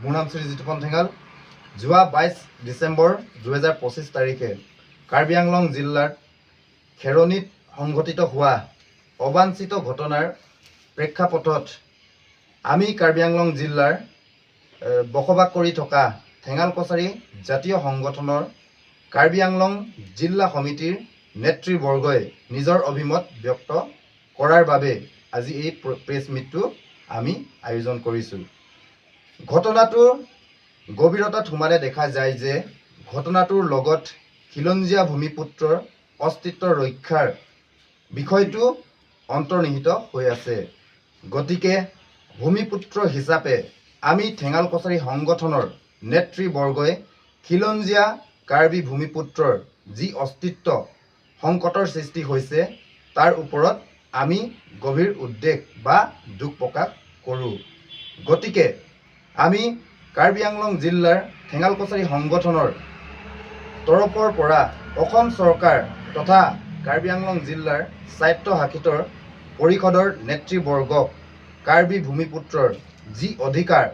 মোৰ নাম শ্ৰী জিতুপন ঠেঙাল। যোৱা 22 ডিচেম্বৰ 2025 তাৰিখে কাৰ্বি আংলং জিলাৰ খেৰণিত সংঘটিত হোৱা অবাঞ্ছিত ঘটনাৰ প্ৰেক্ষাপটত আমি কাৰ্বি আংলং জিলাৰ বসবাস কৰি থকা ঠেঙাল কছাৰী জাতীয় সংগঠনৰ কাৰ্বি আংলং জিলা সমিতিৰ নেতৃবৰ্গই নিজৰ অভিমত ব্যক্ত কৰাৰ বাবে আজি এই প্ৰেছ মিটটো আমি আয়োজন কৰিছোঁ। ঘটনাটোৰ গভীৰতাত সোমালে দেখা যায় যে ঘটনাটোৰ লগত খিলঞ্জীয়া ভূমিপুত্ৰৰ অস্তিত্ব ৰক্ষাৰ বিষয়টো অন্তৰ্নিহিত হৈ আছে। গতিকে ভূমিপুত্ৰ হিচাপে আমি ঠেঙাল কছাৰী সংগঠনৰ নেতৃবৰ্গই খিলঞ্জীয়া কাৰ্বি ভূমিপুত্ৰৰ যি অস্তিত্ব সংকটৰ সৃষ্টি হৈছে তাৰ ওপৰত আমি গভীৰ উদ্বেগ বা দুখ প্ৰকাশ কৰোঁ। গতিকে আমি কাৰ্বি আংলং জিলাৰ ঠেঙাল কছাৰী সংগঠনৰ তৰফৰ পৰা অসম চৰকাৰ তথা কাৰ্বি আংলং জিলাৰ স্বায়ত্তশাসিত পৰিষদৰ নেতৃবৰ্গক কাৰ্বি ভূমিপুত্ৰৰ যি অধিকাৰ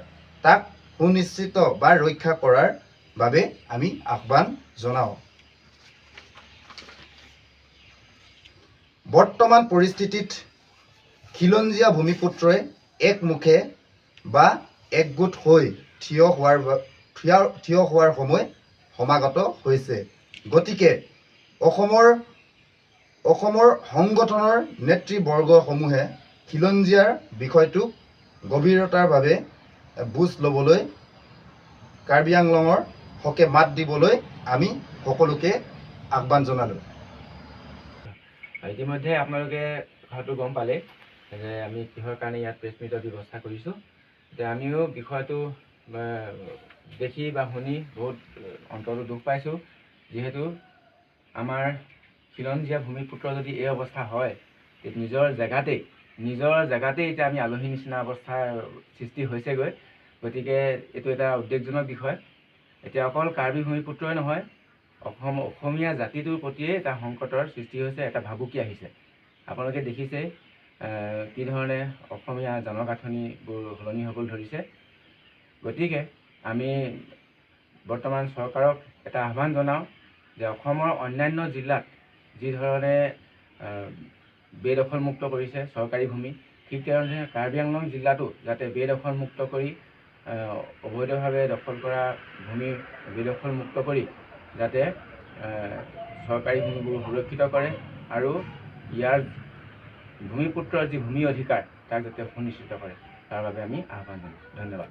তাক সুনিশ্চিত বা ৰক্ষা কৰাৰ বাবে আমি আহ্বান জনাওঁ। বৰ্তমান পৰিস্থিতিত খিলঞ্জীয়া ভূমিপুত্ৰই একমুখে বা একগোট হৈ থিয় হোৱাৰ সময় সমাগত হৈছে। গতিকে অসমৰ সংগঠনৰ নেতৃবৰ্গসমূহে খিলঞ্জীয়াৰ বিষয়টোক গভীৰতাৰ বাবে বুজ ল'বলৈ কাৰ্বি আংলঙৰ হকে মাত দিবলৈ আমি সকলোকে আহ্বান জনালোঁ। ইতিমধ্যে আপোনালোকে হয়তো গম পালে যে আমি কিহৰ কাৰণে ইয়াত প্ৰেছ মিটৰ ব্যৱস্থা কৰিছোঁ। এতিয়া আমিও বিষয়টো দেখি বা শুনি বহুত অন্তৰত দুখ পাইছোঁ। যিহেতু আমাৰ খিলঞ্জীয়া ভূমিপুত্ৰ যদি এই অৱস্থা হয়, নিজৰ জেগাতেই এতিয়া আমি আলহী নিচিনা অৱস্থাৰ সৃষ্টি হৈছেগৈ। গতিকে এইটো এটা উদ্বেগজনক বিষয়। এতিয়া অকল কাৰ্বি ভূমিপুত্ৰই নহয়, অসমীয়া জাতিটোৰ প্ৰতিয়ে এটা সংকটৰ সৃষ্টি হৈছে, এটা ভাবুকি আহিছে। আপোনালোকে দেখিছে কি ধৰণে অসমীয়া জনগাঁথনিবোৰ সলনি হ'বলৈ ধৰিছে। গতিকে আমি বৰ্তমান চৰকাৰক এটা আহ্বান জনাওঁ যে অসমৰ অন্যান্য জিলাত যি ধৰণে বেদখলমুক্ত কৰিছে চৰকাৰী ভূমি, ঠিক তেনেধৰণে কাৰ্বি আংলং জিলাতো যাতে বেদখলমুক্ত কৰি অবৈধভাৱে দখল কৰা ভূমি বেদখলমুক্ত কৰি যাতে চৰকাৰী ভূমিবোৰ সুৰক্ষিত কৰে আৰু ইয়াৰ ভূমিপুত্ৰৰ যি ভূমি অধিকাৰ তাক যাতে সুনিশ্চিত কৰে, তাৰ বাবে আমি আহ্বান জনাওঁ। ধন্যবাদ।